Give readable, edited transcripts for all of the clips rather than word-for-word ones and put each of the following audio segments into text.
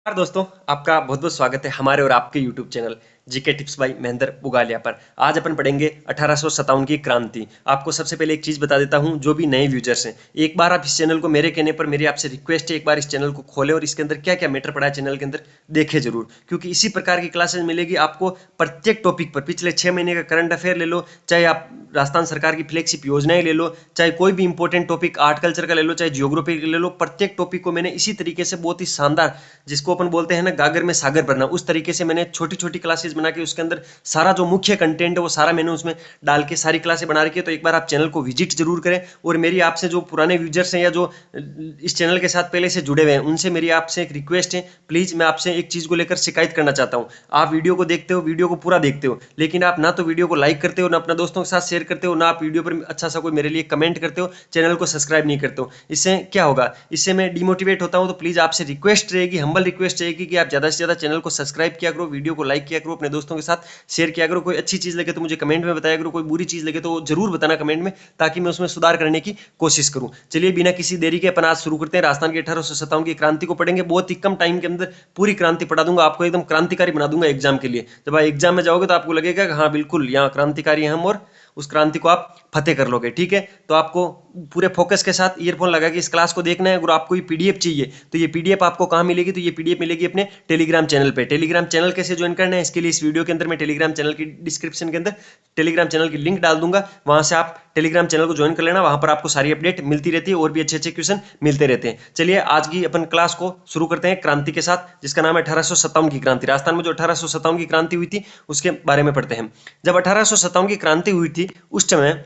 नमस्कार दोस्तों, आपका बहुत बहुत स्वागत है हमारे और आपके YouTube channel GK tips by Mahendra Pugalia पर। आज अपन पढ़ेंगे 1857 की क्रांति। आपको सबसे पहले एक चीज बता देता हूं, जो भी नए यूजर्स हैं, एक बार आप इस चैनल को, मेरे कहने पर मेरी आपसे रिक्वेस्ट है, एक बार इस चैनल को खोलें और इसके अंदर क्या क्या मैटर पड़ा है चैनल के अंदर देखें जरूर, क्योंकि इसी प्रकार की क्लासेस मिलेगी आपको प्रत्येक टॉपिक पर। पिछले 6 महीने का करंट अफेयर ले लो, चाहे आप राजस्थान सरकार की फ्लैगशिप योजनाएं ले लो, चाहे कोई भी इंपॉर्टेंट टॉपिक आर्ट कल्चर का ले लो, चाहे जियोग्राफी का ले लो, प्रत्येक टॉपिक को मैंने इसी तरीके से बहुत ही शानदार, जिसको अपन बोलते हैं ना गागर में सागर भरना, उस तरीके से मैंने छोटी छोटी क्लासेस बना के उसके अंदर सारा जो मुख्य कंटेंट है वो सारा मैंने उसमें डाल के सारी क्लासें बना रखी है। तो एक बार आप चैनल को विजिट जरूर करें। और मेरी आपसे जो पुराने यूजर्स हैं या जो इस चैनल के साथ पहले से जुड़े हुए हैं, उनसे मेरी आपसे एक रिक्वेस्ट है, प्लीज मैं आपसे एक चीज को लेकर शिकायत करना चाहता हूं। आप वीडियो को देखते हो, वीडियो को पूरा देखते हो, लेकिन आप ना तो वीडियो को लाइक करते हो, ना अपना दोस्तों के साथ शेयर करते हो, ना आप वीडियो पर अच्छा सा कोई मेरे लिए कमेंट करते हो, चैनल को सब्सक्राइब नहीं करते हो। इससे क्या होगा, इससे मैं डिमोटिवेट होता हूं। तो प्लीज आपसे रिक्वेस्ट रहेगी, हम्बल रिक्वेस्ट रहेगी कि आप ज्यादा से ज्यादा चैनल को सब्सक्राइब किया करो, वीडियो को लाइक किया करो, अपने दोस्तों के साथ शेयर किया करो। कोई अच्छी चीज लगे तो मुझे कमेंट में बताया करो, कोई बुरी चीज लगे तो जरूर बताना कमेंट में, ताकि मैं उसमें सुधार करने की कोशिश करूं। चलिए बिना किसी देरी के अपन आज शुरू करते हैं। राजस्थान की 1857 की क्रांति को पढ़ेंगे। बहुत ही कम टाइम के अंदर पूरी क्रांति पढ़ा दूंगा आपको, एकदम क्रांतिकारी बना दूंगा एग्जाम के लिए। जब आप एग्जाम में जाओगे तो आपको लगेगा कि हाँ बिल्कुल यहाँ क्रांतिकारी हैं हम, और उस क्रांति को आप फतेह कर लोगे। ठीक है, तो आपको पूरे फोकस के साथ ईयरफोन लगा के इस क्लास को देखना है। अगर आपको ये पीडीएफ चाहिए तो ये पीडीएफ आपको कहाँ मिलेगी, तो ये पीडीएफ मिलेगी अपने टेलीग्राम चैनल पे। टेलीग्राम चैनल कैसे ज्वाइन करना है, इसके लिए इस वीडियो के अंदर मैं टेलीग्राम चैनल की डिस्क्रिप्शन के अंदर टेलीग्राम चैनल की लिंक डाल दूंगा, वहां से आप टेलीग्राम चैनल को ज्वाइन कर लेना। वहां पर आपको सारी अपडेट मिलती रहती है और भी अच्छे अच्छे क्वेश्चन मिलते रहते हैं। चलिए आज की अपन क्लास को शुरू करते हैं क्रांति के साथ, जिसका नाम है 1857 की क्रांति। राजस्थान में जो 1857 की क्रांति हुई थी उसके बारे में पढ़ते हैं। जब 1857 की क्रांति हुई थी, उस समय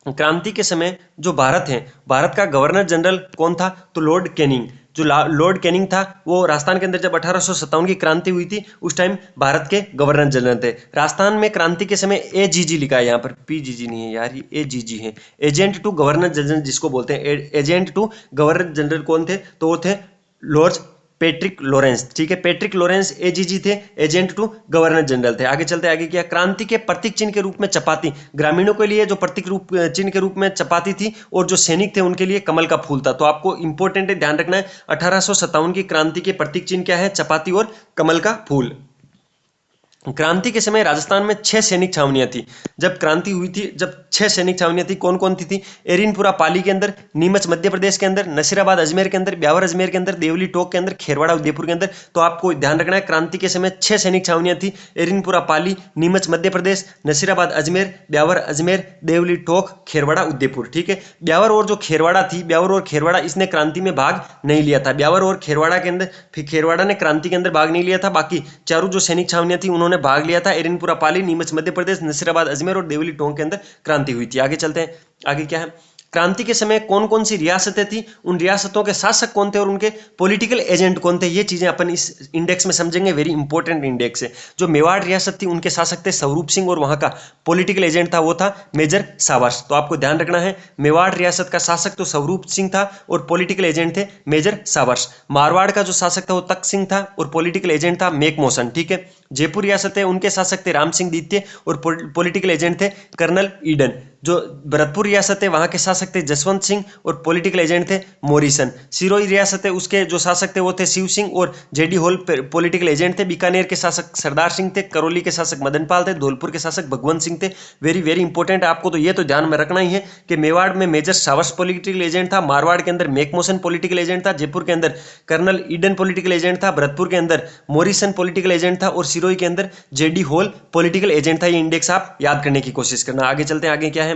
क्रांति के समय जो भारत है, भारत का गवर्नर जनरल कौन था, तो लॉर्ड कैनिंग। जो लॉर्ड कैनिंग था वो राजस्थान के अंदर जब 1857 की क्रांति हुई थी उस टाइम भारत के गवर्नर जनरल थे। राजस्थान में क्रांति के समय एजीजी लिखा है, यहाँ पर पीजीजी नहीं है यार, ये एजीजी है, एजेंट टू गवर्नर जनरल जिसको बोलते हैं। एजेंट टू गवर्नर जनरल कौन थे, तो वो थे लॉर्ड पैट्रिक लॉरेंस। ठीक है, पैट्रिक लॉरेंस एजीजी थे, एजेंट टू गवर्नर जनरल थे। आगे चलते आगे क्या, क्रांति के प्रतीक चिन्ह के रूप में चपाती, ग्रामीणों के लिए जो प्रतीक रूप चिन्ह के रूप में चपाती थी, और जो सैनिक थे उनके लिए कमल का फूल था। तो आपको इंपॉर्टेंट है, ध्यान रखना है, 1857 की क्रांति के प्रतीक चिन्ह क्या है, चपाती और कमल का फूल। क्रांति के समय राजस्थान में 6 सैनिक छावनियां थी। जब क्रांति हुई थी, जब 6 सैनिक छावनियां थी, कौन कौन थी? एरिनपुरा पाली के अंदर, नीमच मध्य प्रदेश के अंदर, नसीराबाद अजमेर के अंदर, ब्यावर अजमेर के अंदर, देवली टोक के अंदर, खेरवाड़ा उदयपुर के अंदर। तो आपको ध्यान रखना है, क्रांति के समय 6 सैनिक छावनियां थी। एरिनपुरा पाली, नीमच मध्य प्रदेश, नसीराबाद अजमेर, ब्यावर अजमेर, देवली टोक, खेरवाड़ा उदयपुर। ठीक है, ब्यावर और जो खेरवाड़ा थी, ब्यावर और खेरवाड़ा, इसने क्रांति में भाग नहीं लिया था। ब्यावर और खेरवाड़ा के अंदर, फिर खेरवाड़ा ने क्रांति के अंदर भाग नहीं लिया था। बाकी चारों जो सैनिक छावनियां थी उन्होंने भाग लिया था। एरिनपुरा पाली, नीमच मध्य प्रदेश, नसीराबाद अजमेर और देवली टोंक के अंदर क्रांति हुई थी। आगे चलते हैं, आगे क्या है, क्रांति के समय कौन कौन सी रियासतें थी, उन रियासतों के शासक कौन थे और उनके पॉलिटिकल एजेंट कौन थे, ये चीजें अपन इस इंडेक्स में समझेंगे। वेरी इंपॉर्टेंट इंडेक्स है। जो मेवाड़ रियासत थी उनके शासक थे स्वरूप सिंह, और वहां का पॉलिटिकल एजेंट था वो था मेजर सावर्स। तो आपको ध्यान रखना है, मेवाड़ रियासत का शासक तो स्वरूप सिंह था और पॉलिटिकल एजेंट थे मेजर सावर्स। मारवाड़ का जो शासक था वो तख्त सिंह था और पॉलिटिकल एजेंट था मेकमोहन। ठीक है, जयपुर रियासत है, उनके शासक थे राम सिंह द्वितीय और पॉलिटिकल एजेंट थे कर्नल ईडन। जो भरतपुर रियासत है वहां के शासक थे जसवंत सिंह और पॉलिटिकल एजेंट थे मोरिसन। सिरोही रियासत है, उसके जो शासक थे वो थे शिव सिंह और जेडी होल पॉलिटिकल एजेंट थे। बीकानेर के शासक सरदार सिंह थे, करौली के शासक मदनपाल थे, धौलपुर के शासक भगवंत सिंह थे। वेरी वेरी इंपॉर्टेंट है, आपको तो ये तो ध्यान में रखना ही है कि मेवाड़ में मेजर सावर्स पॉलिटिकल एजेंट था, मारवाड़ के अंदर मेकमोहन पॉलिटिकल एजेंट था, जयपुर के अंदर कर्नल ईडन पॉलिटिकल एजेंट था, भरतपुर के अंदर मोरिसन पॉलिटिकल एजेंट था और सिरोही के अंदर जेडी होल पॉलिटिकल एजेंट था। ये इंडेक्स आप याद करने की कोशिश करना। आगे चलते हैं, आगे क्या है,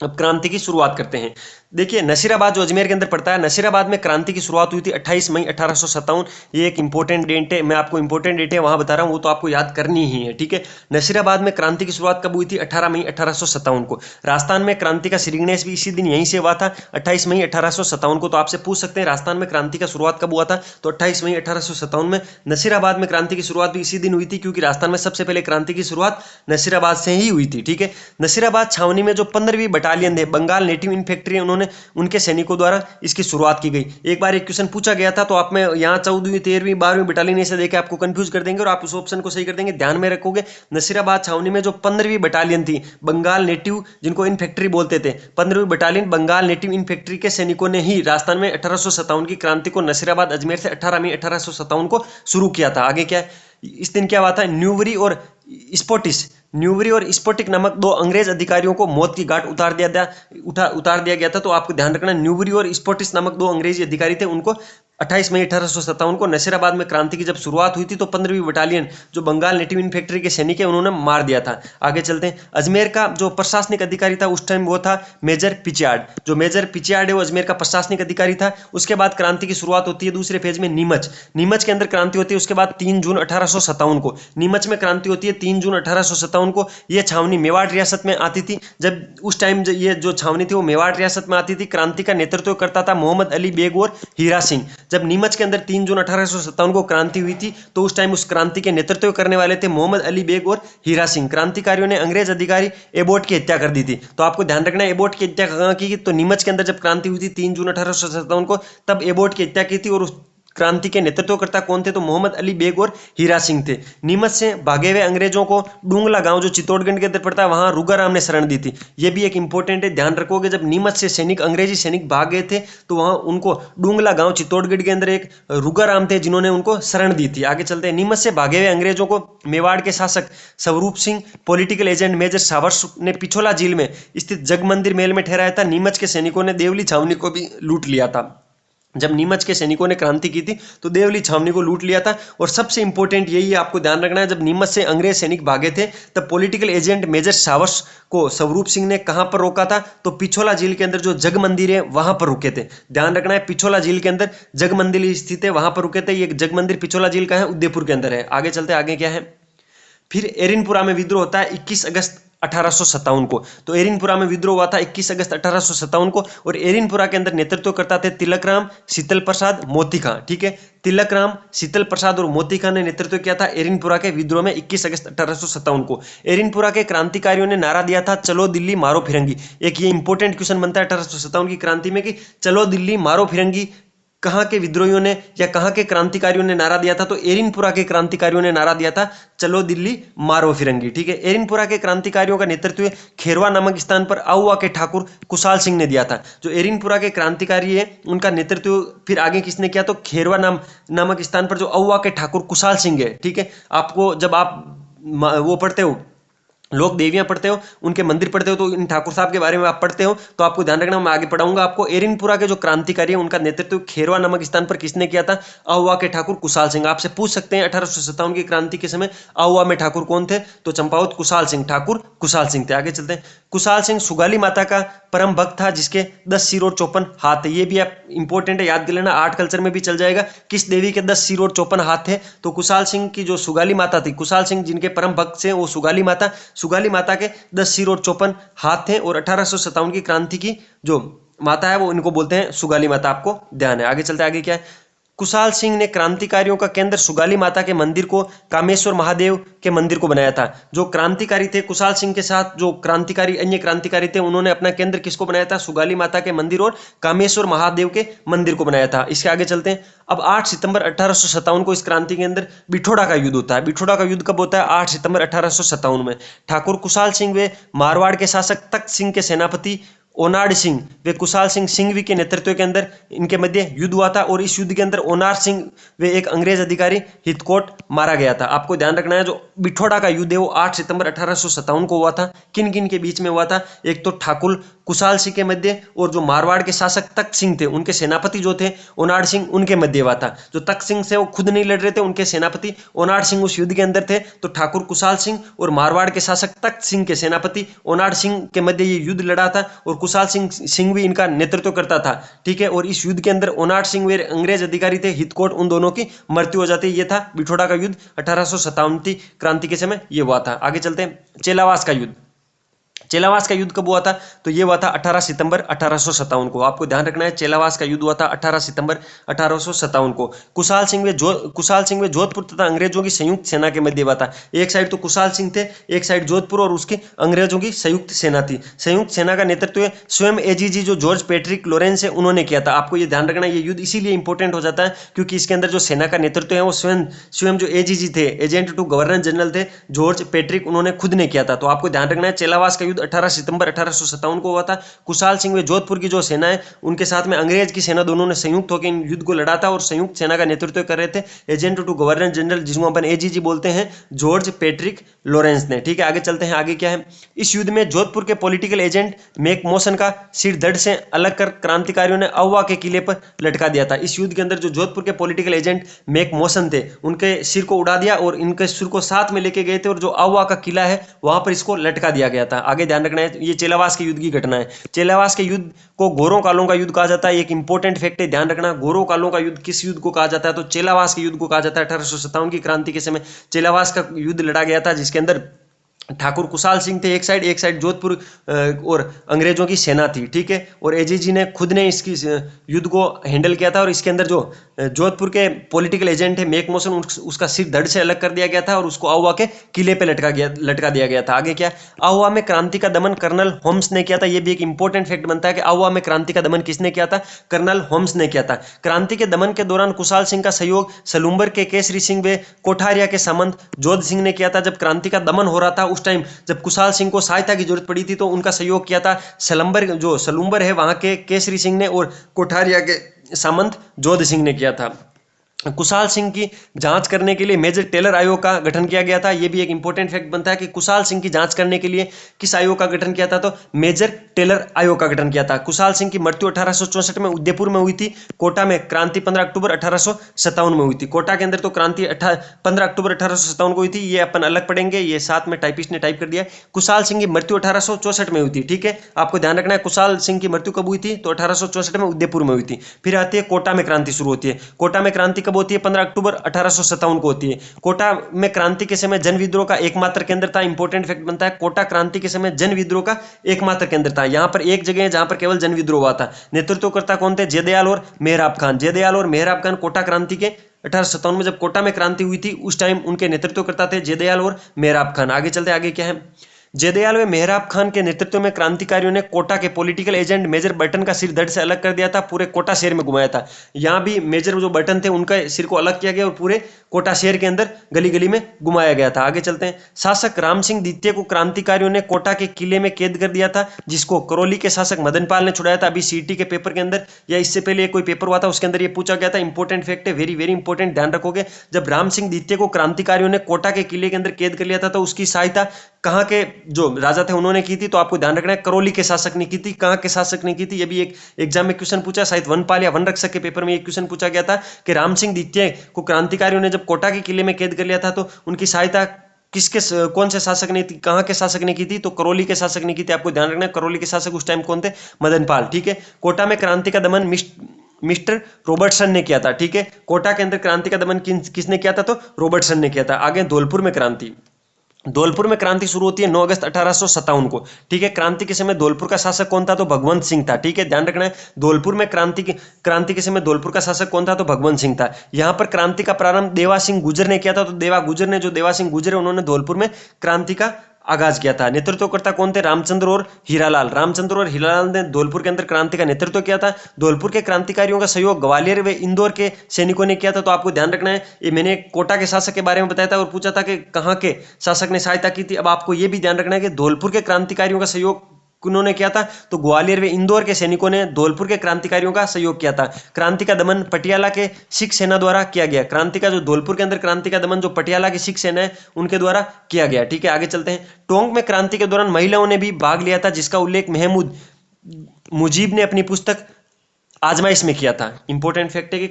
अब क्रांति की शुरुआत करते हैं। देखिए, नसीराबाद जो अजमेर के अंदर पड़ता है, नसीराबाद में क्रांति की शुरुआत हुई थी 28 मई 1857। ये एक इंपॉर्टेंट डेट है, मैं आपको इंपॉर्टेंट डेट है वहां बता रहा हूं, वो तो आपको याद करनी ही है। ठीक है, नसीराबाद में क्रांति की शुरुआत कब हुई थी, 18 मई 1857 को। राजस्थान में क्रांति का श्रीगणेश भी इसी दिन यहीं से हुआ था, 28 मई 1857 को। तो आपसे पूछ सकते हैं राजस्थान में क्रांति का शुरुआत कब हुआ था, तो 28 मई 1857 में। नसीराबाद में क्रांति की शुरुआत भी इसी दिन हुई थी, क्योंकि राजस्थान में सबसे पहले क्रांति की शुरुआत नसीराबाद से ही हुई थी। ठीक है, नसीराबाद छावनी में जो 15वीं बटालियन है, बंगाल नेटिव इन्फेंट्री, उन्होंने उन्होंने उनके सैनिकों द्वारा इसकी शुरुआत की गई। एक बार एक क्वेश्चन पूछा गया था, तो आप में यहाँ 14वीं 13वीं 12वीं बटालियन ऐसे देखे आपको कंफ्यूज कर देंगे और आप उस ऑप्शन को सही कर देंगे। ध्यान में रखोगे, नसीराबाद छावनी में जो 15वीं बटालियन थी बंगाल नेटिव, जिनको इन्फेंट्री बोलते थे, 15वीं बटालियन बंगाल नेटिव इन्फेंट्री के सैनिकों ने ही राजस्थान में 1857 की क्रांति को नसीराबाद अजमेर से 18 मई 1857 को शुरू किया था। आगे क्या है, इस दिन क्या हुआ था, न्यूवरी और स्पोटिक नामक दो अंग्रेज अधिकारियों को मौत की घाट उतार दिया गया था। तो आपको ध्यान रखना, न्यूवरी और स्पोटिस नामक दो अंग्रेजी अधिकारी थे, उनको 28 मई 1857 को नसीराबाद में क्रांति की जब शुरुआत हुई थी तो 15वीं बटालियन जो बंगाल नेटिव इन्फेंट्री के सैनिक है उन्होंने मार दिया था। आगे चलते हैं, अजमेर का जो प्रशासनिक अधिकारी था उस टाइम वो था मेजर पिचियार्ड। जो मेजर पिचियार्ड है वो अजमेर का प्रशासनिक अधिकारी था। उसके बाद क्रांति की शुरुआत होती है दूसरे फेज में नीमच के अंदर क्रांति होती है। उसके बाद 3 जून 1857 को नीमच में क्रांति होती है। 3 जून 1857 को यह छावनी मेवाड़ रियासत में आती थी। जब उस टाइम ये जो छावनी थी वो मेवाड़ रियासत में आती थी। क्रांति का नेतृत्व करता था मोहम्मद अली बेग और हीरा सिंह। जब नीमच के अंदर 3 जून 1857 को क्रांति हुई थी तो उस टाइम उस क्रांति के नेतृत्व करने वाले थे मोहम्मद अली बेग और हीरा सिंह। क्रांतिकारियों ने अंग्रेज अधिकारी एबोट की हत्या कर दी थी। तो आपको ध्यान रखना है, एबोट की हत्या कहाँ की, तो नीमच के अंदर जब क्रांति हुई थी 3 जून 1857 को, तब एबोट की हत्या की थी। और उस क्रांति के नेतृत्वकर्ता कौन थे, तो मोहम्मद अली बेग और हीरा सिंह थे। नीमच से भागे हुए अंग्रेजों को डूंगला गांव जो चित्तौड़गढ़ के अंदर पड़ता है वहां रुगाराम ने शरण दी थी। यह भी एक इंपॉर्टेंट है, ध्यान रखोगे। जब नीमच से अंग्रेजी सैनिक भाग गए थे तो वहां उनको डूंगला गांव चित्तौड़गढ़ के अंदर एक रुगाराम थे जिन्होंने उनको शरण दी थी। आगे चलते हैं, नीमच से भागे हुए अंग्रेजों को मेवाड़ के शासक Swaroop Singh, political agent major Showers ने पिछोला झील में स्थित जग मंदिर महल में ठहराया था। नीमच के सैनिकों ने देवली छावनी को भी लूट लिया था। जब नीमच के सैनिकों ने क्रांति की थी तो देवली छावनी को लूट लिया था। और सबसे इंपॉर्टेंट यही है, आपको ध्यान रखना है, जब नीमच से अंग्रेज सैनिक भागे थे तब पॉलिटिकल एजेंट मेजर सावर्स को स्वरूप सिंह ने कहां पर रोका था, तो पिछोला झील के अंदर जो जग मंदिर है वहां पर रुके थे। ध्यान रखना है, पिछोला झील के अंदर जग मंदिर स्थित है, वहां पर रुके थे। ये जग मंदिर पिछोला झील का है, उदयपुर के अंदर है। आगे चलते, आगे क्या है, फिर एरिनपुरा में विद्रोह होता है 21 अगस्त 1857 को। तो एरिनपुरा में विद्रोह हुआ था 21 अगस्त 1857 को। और एरिनपुरा के अंदर नेतृत्व करता थे तिलकराम, शीतल प्रसाद, मोती खां। ठीक है, तिलकराम, शीतल प्रसाद और मोती खां ने नेतृत्व किया था एरिनपुरा के विद्रोह में 21 अगस्त 1857 को। एरिनपुरा के क्रांतिकारियों ने नारा दिया था चलो दिल्ली मारो फिरंगी। एक ये इंपॉर्टेंट क्वेश्चन बनता है 1857 की क्रांति में कि चलो दिल्ली मारो फिरंगी कहाँ के विद्रोहियों ने या कहाँ के क्रांतिकारियों ने नारा दिया था, तो एरिनपुरा के क्रांतिकारियों ने नारा दिया था चलो दिल्ली मारो फिरंगी। ठीक है, एरिनपुरा के क्रांतिकारियों का नेतृत्व खेरवा नामक स्थान पर आउवा के ठाकुर कुशाल सिंह ने दिया था। जो एरिनपुरा के क्रांतिकारी है उनका नेतृत्व फिर आगे किसने किया, तो खेरवा नामक स्थान पर जो आउवा के ठाकुर कुशाल सिंह है। ठीक है, आपको जब आप वो पढ़ते हो, लोक देवियां पढ़ते हो, उनके मंदिर पढ़ते हो, तो इन ठाकुर साहब के बारे में आप पढ़ते हो तो आपको ध्यान रखना, मैं आगे पढ़ाऊंगा आपको। एरिनपुरा के जो क्रांतिकारी है उनका नेतृत्व खेरवा नामक स्थान पर किसने किया था, आहुआ के ठाकुर कुशाल सिंह। आपसे पूछ सकते हैं 1857 की क्रांति के समय आहुआ में ठाकुर कौन थे, तो चंपावत कुशाल सिंह, ठाकुर कुशाल सिंह थे। आगे चलते हैं, कुशाल सिंह सुगाली माता का परम भक्त था जिसके 10 सिर और 54 हाथ है। ये भी आप इंपॉर्टेंट है, याद कर लेना, आर्ट कल्चर में भी चल जाएगा। किस देवी के 10 सिर और 54 हाथ थे, तो कुशाल सिंह की जो सुगाली माता थी, कुशाल सिंह जिनके परम भक्त से वो सुगाली माता के 10 सिर और 54 हाथ थे। और 1857 की क्रांति की जो माता है वो इनको बोलते हैं सुगाली माता, आपको ध्यान है। आगे चलते, आगे क्या है, कुशाल सिंह ने क्रांतिकारियों का केंद्र सुगाली माता के मंदिर को कामेश्वर महादेव के मंदिर को बनाया था। जो क्रांतिकारी थे कुशाल सिंह के साथ जो अन्य क्रांतिकारी थे उन्होंने अपना केंद्र किसको बनाया था, सुगाली माता के मंदिर और कामेश्वर महादेव के मंदिर को बनाया था। इसके आगे चलते हैं, अब 8 सितंबर 1857 को इस क्रांति के अंदर बिठोड़ा का युद्ध होता है। बिठोड़ा का युद्ध कब होता है, 8 सितंबर 1857 में। ठाकुर कुशाल सिंह वे मारवाड़ के शासक तख्त सिंह के सेनापति ओनाड सिंह वे कुशाल सिंह सिंघवी के नेतृत्व के अंदर इनके मध्य युद्ध हुआ था। और इस युद्ध के अंदर ओनार सिंह वे एक अंग्रेज अधिकारी हितकोट मारा गया था। आपको ध्यान रखना है, जो बिठोड़ा का युद्ध है वो 8 सितंबर 1857 को हुआ था। किन किन के बीच में हुआ था, एक तो ठाकुर कुशाल सिंह के मध्य और जो मारवाड़ के शासक तख्त सिंह थे उनके सेनापति जो थे ओनाड सिंह, उनके मध्य हुआ था। जो तख्त सिंह से वो खुद नहीं लड़ रहे थे, उनके सेनापति ओनाड सिंह उस युद्ध के अंदर थे। तो ठाकुर कुशाल सिंह और मारवाड़ के शासक तख्त सिंह के सेनापति ओनाड सिंह के मध्य ये युद्ध लड़ा था। और कुशाल सिंह भी इनका नेतृत्व करता था। ठीक है, और इस युद्ध के अंदर ओनाड सिंह वे अंग्रेज अधिकारी थे हितकोट, उन दोनों की मृत्यु हो जाती है। ये था बिठोड़ा का युद्ध 1857 की क्रांति के समय ये हुआ था। आगे चलते हैं, चेलावास का युद्ध। चेलावास का युद्ध कब हुआ था? तो ये हुआ था 18 सितंबर 1857 को। आपको ध्यान रखना है, चेलावास का युद्ध हुआ था 18 सितंबर 1857 को। कुशाल सिंह वे जोधपुर तथा अंग्रेजों की संयुक्त सेना के मध्य हुआ था। एक साइड तो कुशाल सिंह थे, एक साइड जोधपुर और उसकी अंग्रेजों की संयुक्त सेना थी। संयुक्त सेना का नेतृत्व स्वयं एजीजी जो जॉर्ज पैट्रिक लॉरेंस है उन्होंने किया था। आपको ये ध्यान रखना है, ये युद्ध इसीलिए इंपॉर्टेंट हो जाता है क्योंकि इसके अंदर जो सेना का नेतृत्व है वो स्वयं स्वयं जो एजीजी थे, एजेंट टू गवर्नर जनरल थे, जॉर्ज पैट्रिक, उन्होंने खुद ने किया था। तो आपको ध्यान रखना है, चेलावास का युद्ध 18 सितंबर 1857 को हुआ था। कुशाल सिंह वे जोधपुर की जो सेना है उनके साथ में अंग्रेज की सेना, दोनों ने संयुक्त होकर इन युद्ध को लड़ा था और संयुक्त सेना का नेतृत्व कर रहे थे एजेंट टू गवर्नर जनरल, जिसको अपन एजीजी बोलते हैं, जॉर्ज पैट्रिक लॉरेंस ने। ठीक है, आगे चलते हैं। आगे क्या है, इस युद्ध में जोधपुर के पॉलिटिकल एजेंट मैक मॉसन का सिर धड़ से अलग कर क्रांतिकारियों ने अहुआ के किले पर लटका दिया था। इस युद्ध के अंदर जो जोधपुर के पॉलिटिकल एजेंट मैक मॉसन थे उनके सिर को उड़ा दिया और इनके सिर को साथ में लेके गए थे और जो अहुआ का किला है वहां पर इसको लटका दिया गया था। आगे ध्यान रखना है, ये चेलावास के युद्ध की घटना है। चेलावास के युद्ध को गोरों कालों का युद्ध कहा जाता है। एक इंपॉर्टेंट फैक्ट है, ध्यान रखना, गोरों कालों का युद्ध किस युद्ध को कहा जाता है? तो चेलावास के युद्ध को कहा जाता है। 1857 की क्रांति के समय चेलावास का युद्ध लड़ा गया था, जिसके अंदर ठाकुर कुशाल सिंह थे एक साइड जोधपुर और अंग्रेजों की सेना थी। ठीक है, और एजीजी ने खुद ने इसकी युद्ध को हैंडल किया था और इसके अंदर जो जोधपुर के पॉलिटिकल एजेंट है मेक मॉसन, उसका सिर धड़ से अलग कर दिया गया था और उसको अहुआ के किले पे लटका दिया गया था। आगे क्या, अहुआ में क्रांति का दमन कर्नल होम्स ने किया था। यह भी एक इंपॉर्टेंट फैक्ट बनता है कि अहुआ में क्रांति का दमन किसने किया था? कर्नल होम्स ने किया था। क्रांति के दमन के दौरान कुशाल सिंह का सहयोग सलूम्बर के केसरी सिंह व कोठारिया के सामंत जोध सिंह ने किया था। जब क्रांति का दमन हो रहा था उस टाइम जब कुशाल सिंह को सहायता की जरूरत पड़ी थी तो उनका सहयोग किया था सलूम्बर है वहां के केसरी सिंह ने और कोठारिया के सामंत जोध सिंह ने किया था। कुशाल सिंह की जांच करने के लिए मेजर टेलर आयोग का गठन किया गया था। यह भी एक इंपॉर्टेंट फैक्ट बनता है कि कुशाल सिंह की जांच करने के लिए किस आयोग का गठन किया था? तो मेजर टेलर आयोग का गठन किया था। कुशाल सिंह की मृत्यु 1864 में उदयपुर में हुई थी। कोटा में क्रांति 15 अक्टूबर 1857 में हुई थी। कोटा के अंदर तो क्रांति 15 अक्टूबर 1857 को हुई थी, ये अपन अलग पढ़ेंगे, ये साथ में टाइपिस्ट ने टाइप कर दिया। कुशाल सिंह की मृत्यु 1864 में हुई थी। ठीक है, आपको ध्यान रखना है, कुशाल सिंह की मृत्यु कब हुई थी? तो 1864 में उदयपुर में हुई थी। फिर आती है कोटा में क्रांति शुरू होती है। कोटा में क्रांति कब होती है? 15 अक्टूबर 1857 को होती है। कोटा में क्रांति के समय जन विद्रोह का एकमात्र केंद्र था। इंपॉर्टेंट फैक्ट बनता है, कोटा क्रांति के समय जन विद्रोह का एकमात्र केंद्र था। यहां पर एक जगह है जहां पर केवल जन विद्रोह हुआ था। नेतृत्वकर्ता कौन थे? जयदयाल और मेहराब खान। जयदयाल और मेहराब खान कोटा क्रांति के 1857 में जब कोटा में क्रांति हुई थी उस टाइम उनके नेतृत्वकर्ता थे जयदयाल और मेहराब खान। आगे चलते, आगे क्या है, जयदयाल व मेहराब खान के नेतृत्व में क्रांतिकारियों ने कोटा के पॉलिटिकल एजेंट मेजर बर्टन का सिर धड़ से अलग कर दिया था, पूरे कोटा शहर में घुमाया था। यहां भी मेजर जो बर्टन थे उनका सिर को अलग किया गया और पूरे कोटा शहर के अंदर गली गली में घुमाया गया था। आगे चलते हैं, शासक राम सिंह द्वितीय को क्रांतिकारियों ने कोटा के किले में कैद कर दिया था, जिसको करौली के शासक मदनपाल ने छुड़ाया था। अभी सीटी के पेपर के अंदर या इससे पहले कोई पेपर हुआ था उसके अंदर ये पूछा गया था। इंपॉर्टेंट फैक्ट है, वेरी वेरी इंपॉर्टेंट, ध्यान रखोगे। जब राम सिंह द्वितीय को क्रांतिकारियों ने कोटा के किले के अंदर कैद कर लिया था तो उसकी सहायता कहाँ के जो राजा थे उन्होंने की थी? तो आपको ध्यान रखना है, करौली के शासक ने की थी। कहाँ के शासक ने की थी? ये भी एक एग्जाम में क्वेश्चन पूछा, शायद वनपाल या वन रक्षक के पेपर में एक क्वेश्चन पूछा गया था कि राम सिंह द्वितीय को क्रांतिकारियों ने जब कोटा के किले में कैद कर लिया था तो उनकी सहायता कौन से शासक ने थी, कहाँ के शासक ने की थी? तो करौली के शासक ने की थी। आपको ध्यान रखना है, करौली के शासक उस टाइम कौन थे? मदनपाल। ठीक है, कोटा में क्रांति का दमन मिस्टर रॉबर्टसन ने किया था। ठीक है, कोटा के अंदर क्रांति का दमन किसने किया था? तो रॉबर्टसन ने किया था। आगे धौलपुर में क्रांति। धौलपुर में क्रांति शुरू होती है 9 अगस्त 1857 को। ठीक है, क्रांति के समय धौलपुर का शासक कौन था? तो भगवंत सिंह था। ठीक है, ध्यान रखना है, धौलपुर में क्रांति के समय धौलपुर का शासक कौन था? तो भगवंत सिंह था। यहां पर क्रांति का प्रारंभ देवा सिंह गुजर ने किया था। तो देवा सिंह गुजर उन्होंने धौलपुर में क्रांति का आगाज किया था। नेतृत्वकर्ता कौन थे? रामचंद्र और हीरालाल ने धौलपुर के अंदर क्रांति का नेतृत्व किया था। धौलपुर के क्रांतिकारियों का सहयोग ग्वालियर व इंदौर के सैनिकों ने किया था। तो आपको ध्यान रखना है, ये मैंने कोटा के शासक के बारे में बताया था और पूछा था कि कहाँ के शासक ने सहायता की थी। अब आपको यह भी ध्यान रखना है कि धौलपुर के क्रांतिकारियों का सहयोग उन्होंने किया था तो ग्वालियर व इंदौर के सैनिकों ने धौलपुर के क्रांतिकारियों का सहयोग किया था। क्रांति का दमन पटियाला के सिख सेना द्वारा किया गया। क्रांति का जो धौलपुर के अंदर क्रांति का दमन जो पटियाला की सिख सेना है उनके द्वारा किया गया। ठीक है, आगे चलते हैं। टोंक में क्रांति के दौरान महिलाओं ने भी भाग लिया था, जिसका उल्लेख महमूद मुजीब ने अपनी पुस्तक आजमाइश में किया था। इंपॉर्टेंट फैक्ट है कि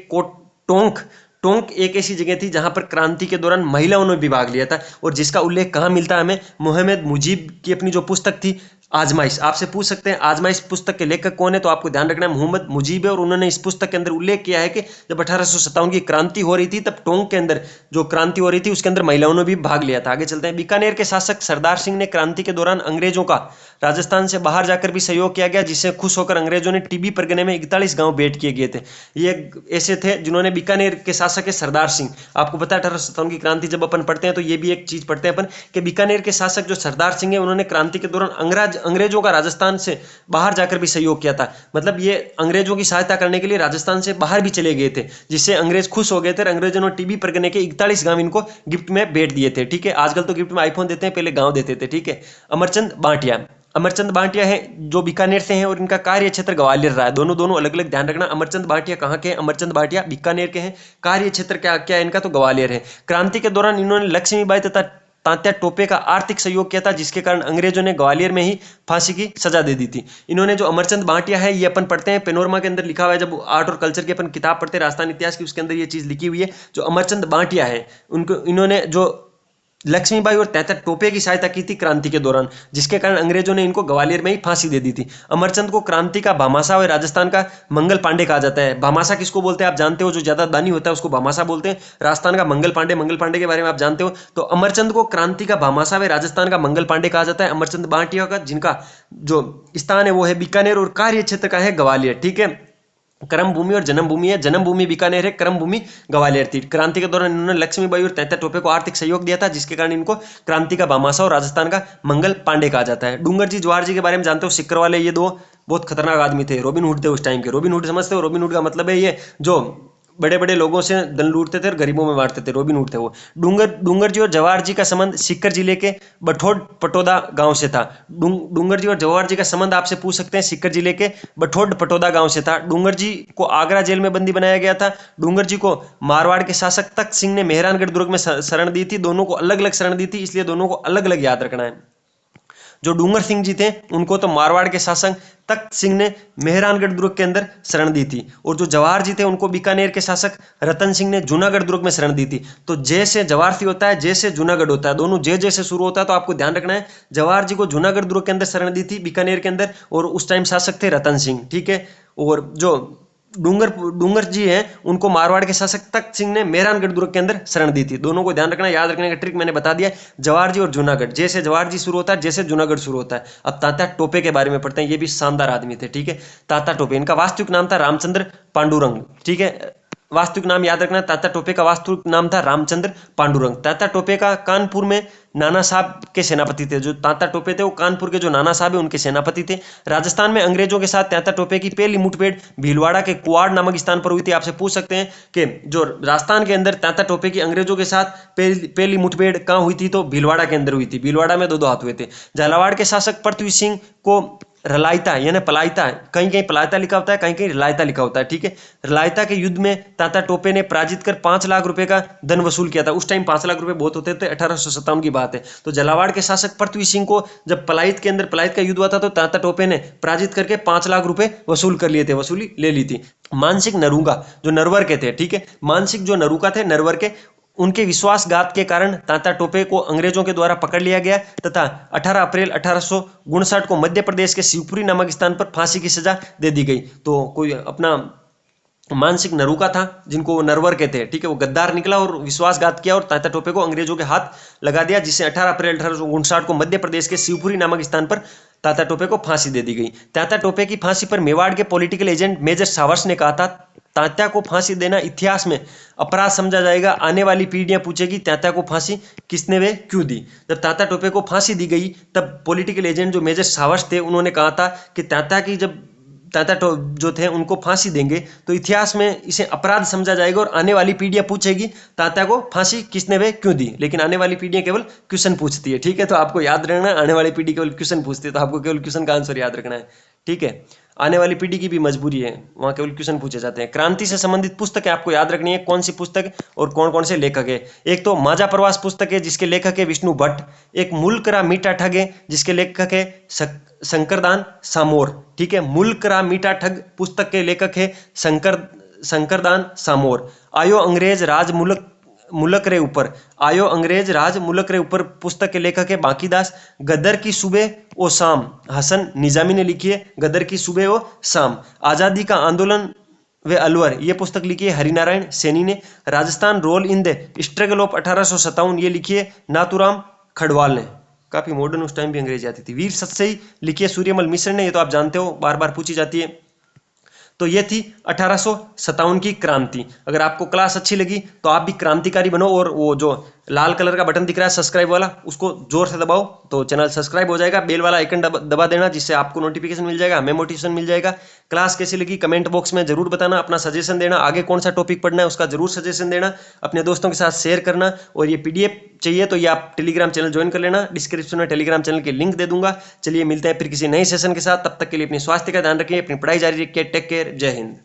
टोंक एक ऐसी जगह थी जहां पर क्रांति के दौरान महिलाओं ने भी भाग लिया था और जिसका उल्लेख कहां मिलता है हमें? मोहम्मद मुजीब की अपनी जो पुस्तक थी आजमाइश आपसे पूछ सकते हैं आजमाइश पुस्तक के लेखक कौन है, तो आपको ध्यान रखना है मोहम्मद मुजीब है, और उन्होंने इस पुस्तक के अंदर उल्लेख किया है कि जब 1857 की क्रांति हो रही थी तब टोंक के अंदर जो क्रांति हो रही थी उसके अंदर महिलाओं ने भी भाग लिया था। आगे चलते हैं। बीकानेर के शासक सरदार सिंह ने क्रांति के दौरान अंग्रेजों का राजस्थान से बाहर जाकर भी सहयोग किया गया, जिससे खुश होकर अंग्रेजों ने टीबी परगने में 41 गांव भेंट किए गए थे। ये ऐसे थे जिन्होंने बीकानेर के शासक है सरदार सिंह। आपको पता है 1857 की क्रांति जब अपन पढ़ते हैं तो ये भी एक चीज पढ़ते हैं अपन कि बीकानेर के शासक जो सरदार सिंह है उन्होंने क्रांति के दौरान अंग्रेजों का राजस्थान से बाहर जाकर भी सहयोग किया था। मतलब ये अंग्रेजों की सहायता करने के लिए राजस्थान से बाहर भी चले गए थे, जिससे अंग्रेज खुश हो गए थे। अंग्रेजों ने टीबी परगने के 41 गांव इनको गिफ्ट में भेंट दिए थे। ठीक है, आजकल तो गिफ्ट में आईफोन देते हैं, पहले गांव देते थे। ठीक है। अमरचंद बांटिया, अमरचंद बांटिया है जो बीकानेर से हैं और इनका कार्य क्षेत्र ग्वालियर रहा है। दोनों अलग अलग ध्यान रखना। अमरचंद बांटिया कहाँ के हैं? अमरचंद बांटिया बीकानेर के हैं। कार्य क्षेत्र क्या क्या है इनका? तो ग्वालियर है। क्रांति के दौरान इन्होंने लक्ष्मीबाई तथा तात्या टोपे का आर्थिक सहयोग किया था, जिसके कारण अंग्रेजों ने ग्वालियर में ही फांसी की सजा दे दी थी। इन्होंने जो अमरचंद बांटिया है ये अपन पढ़ते हैं पेनोरमा के अंदर लिखा हुआ है, जब आर्ट और कल्चर की अपन किताब पढ़ते हैं राजस्थान इतिहास की, उसके अंदर ये चीज लिखी हुई है। जो अमरचंद बांटिया है उनको इन्होंने जो लक्ष्मीबाई और तात्या टोपे की सहायता की थी क्रांति के दौरान, जिसके कारण अंग्रेजों ने इनको ग्वालियर में ही फांसी दे दी थी। अमरचंद को क्रांति का भामाशाह और राजस्थान का मंगल पांडे कहा जाता है। भामाशाह किसको बोलते हैं आप जानते हो? जो ज्यादा दानी होता है उसको भामाशाह बोलते हैं। राजस्थान का मंगल पांडे के बारे में आप जानते हो? तो अमरचंद को क्रांति का भामाशाह व राजस्थान का मंगल पांडे कहा जाता है। अमरचंद बांटिया का जिनका जो स्थान है वो है बीकानेर और कार्य क्षेत्र का है ग्वालियर। ठीक है। कर्म भूमि और जन्म भूमि है। जन्म भूमि बीकानेर है, कर्म भूमि ग्वालियर थी। क्रांति के दौरान इन्होंने लक्ष्मीबाई और तात्या टोपे को आर्थिक सहयोग दिया था, जिसके कारण इनको क्रांति का भामाशाह और राजस्थान का मंगल पांडे कहा जाता है। डूंगर जी जवाहर जी के बारे में जानते हो? सिक्कर वाले ये दो बहुत खतरनाक आदमी थे। रॉबिन हुड थे उस टाइम के। रॉबिन हुड समझते हो? रॉबिन हुड का मतलब है ये जो बड़े बड़े लोगों से धन लूटते थे और गरीबों में बांटते थे, रॉबिन हुड थे वो। डूंगर जी और जवाहर जी का संबंध सीकर जिले के बठोड पटोदा गांव से था। डूंगर जी और जवाहर जी का संबंध आपसे पूछ सकते हैं, सीकर जिले के बठोड पटोदा गांव से था। डूंगर जी को आगरा जेल में बंदी बनाया गया था। डूंगर जी को मारवाड़ के शासक तख्त सिंह ने मेहरानगढ़ दुर्ग में शरण दी थी। दोनों को अलग अलग शरण दी थी, इसलिए दोनों को अलग अलग याद रखना है। जो डूंगर सिंह जी थे उनको तो मारवाड़ के शासक तख्त सिंह ने मेहरानगढ़ दुर्ग के अंदर शरण दी थी, और जो जवाहर जी थे उनको बीकानेर के शासक रतन सिंह ने जूनागढ़ दुर्ग में शरण दी थी। तो जय से जवाहर सी होता है, जय से जूनागढ़ होता है, दोनों जय जय से शुरू होता है। तो आपको ध्यान रखना है जवाहर जी को जूनागढ़ दुर्ग के अंदर शरण दी थी बीकानेर के अंदर, और उस टाइम शासक थे रतन सिंह। ठीक है। और जो डूंगर जी हैं उनको मारवाड़ के शासक तख्त सिंह ने मेहरानगढ़ दुर्ग के अंदर शरण दी थी। दोनों को ध्यान रखना, याद रखने का ट्रिक मैंने बता दिया। जवाहर जी और जूनागढ़, जैसे जवाहर जी शुरू होता है जैसे जूनागढ़ शुरू होता है। अब तात्या टोपे के बारे में पढ़ते हैं, ये भी शानदार आदमी थे। ठीक है। तात्या टोपे, इनका वास्तविक नाम था रामचंद्र पांडुरंग। ठीक है, वास्तविक नाम याद रखना। तात्या टोपे का वास्तविक नाम था रामचंद्र पांडुरंग। तात्या टोपे का कानपुर में नाना साहब के सेनापति थे। जो तात्या टोपे थे वो कानपुर के जो नाना साहब है उनके सेनापति थे। राजस्थान में अंग्रेजों के साथ तात्या टोपे की पहली मुठभेड़ भीलवाड़ा के कुआड़ नामक स्थान पर हुई थी। आपसे पूछ सकते हैं कि जो राजस्थान के अंदर तात्या टोपे की अंग्रेजों के साथ पहली मुठभेड़ कहाँ हुई थी, तो भीलवाड़ा के अंदर हुई थी। भीलवाड़ा में दो हाथ हुए थे। झालावाड़ के शासक पृथ्वी सिंह को रलायता यानी पलायता, कहीं कहीं पलायता लिखा होता है, कहीं कहीं रलायता लिखा होता है। ठीक है। रलायता के युद्ध में तात्या टोपे ने पराजित कर 5 लाख रुपए का धन वसूल किया था। उस टाइम 5 लाख रुपए बहुत होते थे, 1857 की बात है। तो झालावाड़ के शासक पृथ्वी सिंह को जब पलायत का युद्ध हुआ था तो तात्या टोपे ने पराजित करके 5 लाख रुपए वसूल कर लिए थे, वसूली ले ली थी। मानसिक नरूंगा जो नरवर के थे। ठीक है। मानसिक जो नरूका थे नरवर के, उनके विश्वासघात के कारण तात्या टोपे को अंग्रेजों के द्वारा पकड़ लिया गया तथा 18 अप्रैल 1859 को मध्य प्रदेश के शिवपुरी नामक स्थान पर फांसी की सजा दे दी गई। तो कोई अपना मानसिक नरूका था जिनको वो नरवर कहते हैं। ठीक है। वो गद्दार निकला और विश्वासघात किया और तात्या टोपे को अंग्रेजों के हाथ लगा दिया, जिससे 18 अप्रैल 1859 को मध्य प्रदेश के शिवपुरी नामक स्थान पर तात्या टोपे को फांसी दे दी गई। तात्या टोपे की फांसी पर मेवाड़ के पॉलिटिकल एजेंट मेजर सावर्स ने कहा था, तात्या को फांसी देना इतिहास में अपराध समझा जाएगा। आने वाली पीढ़ियां पूछेगी तात्या को फांसी किसने वे क्यों दी। जब तात्या टोपे को फांसी दी गई तब पॉलिटिकल एजेंट जो मेजर सावर्स थे उन्होंने कहा था कि तात्या जो थे उनको फांसी देंगे तो इतिहास में इसे अपराध समझा जाएगा और आने वाली पीढ़ियां पूछेगी तात्या को फांसी किसने वे क्यों दी। लेकिन आने वाली पीढ़ियां केवल क्वेश्चन पूछती है। ठीक है। तो आपको याद रखना, आने वाली पीढ़ी केवल क्वेश्चन पूछती है, तो आपको केवल क्वेश्चन का आंसर याद रखना है। ठीक है। आने वाली पीढ़ी की भी मजबूरी है, वहां केवल क्वेश्चन पूछे जाते हैं। क्रांति से संबंधित पुस्तकें आपको याद रखनी है, कौन सी पुस्तक और कौन कौन से लेखक है। एक तो माजा प्रवास पुस्तक है जिसके लेखक है विष्णु भट्ट। एक मुल्क रा मीठा ठग है जिसके लेखक है शंकरदान सामोर। ठीक है। मुल्क रा मीठा ठग पुस्तक के लेखक है शंकरदान सामोर। आयो अंग्रेज राज मुल्क मुल्क रे ऊपर, आयो अंग्रेज राज मुल्क रे ऊपर पुस्तक के लेखक है बांकीदास। गदर की सुबह ओ शाम, हसन निजामी ने लिखी है गदर की सुबह ओ शाम। आज़ादी का आंदोलन वे अलवर, ये पुस्तक लिखी है हरिनारायण सैनी ने। Rajasthan role in the struggle of 1857, ये लिखी है नाथूराम खडवाल ने। काफी मॉडर्न, उस टाइम भी अंग्रेजी आती थी। वीर सतसई लिखी है सूर्यमल मिश्र ने, ये तो आप जानते हो, बार बार पूछी जाती है। तो ये थी 1857 की क्रांति। अगर आपको क्लास अच्छी लगी तो आप भी क्रांतिकारी बनो, और वो जो लाल कलर का बटन दिख रहा है सब्सक्राइब वाला, उसको जोर से दबाओ तो चैनल सब्सक्राइब हो जाएगा। बेल वाला आइकन दबा देना, जिससे आपको नोटिफिकेशन मिल जाएगा, हमें मोटिवेशन मिल जाएगा। क्लास कैसी लगी कमेंट बॉक्स में जरूर बताना, अपना सजेशन देना, आगे कौन सा टॉपिक पढ़ना है उसका जरूर सजेशन देना, अपने दोस्तों के साथ शेयर करना। और ये पीडीएफ चाहिए तो ये आप टेलीग्राम चैनल ज्वाइन कर लेना, डिस्क्रिप्शन में टेलीग्राम चैनल के लिंक दे दूंगा। चलिए मिलते हैं फिर किसी नए सेशन के साथ, तब तक के लिए अपने स्वास्थ्य का ध्यान रखिए, अपनी पढ़ाई जारी रखिए। टेक केयर, जय हिंद।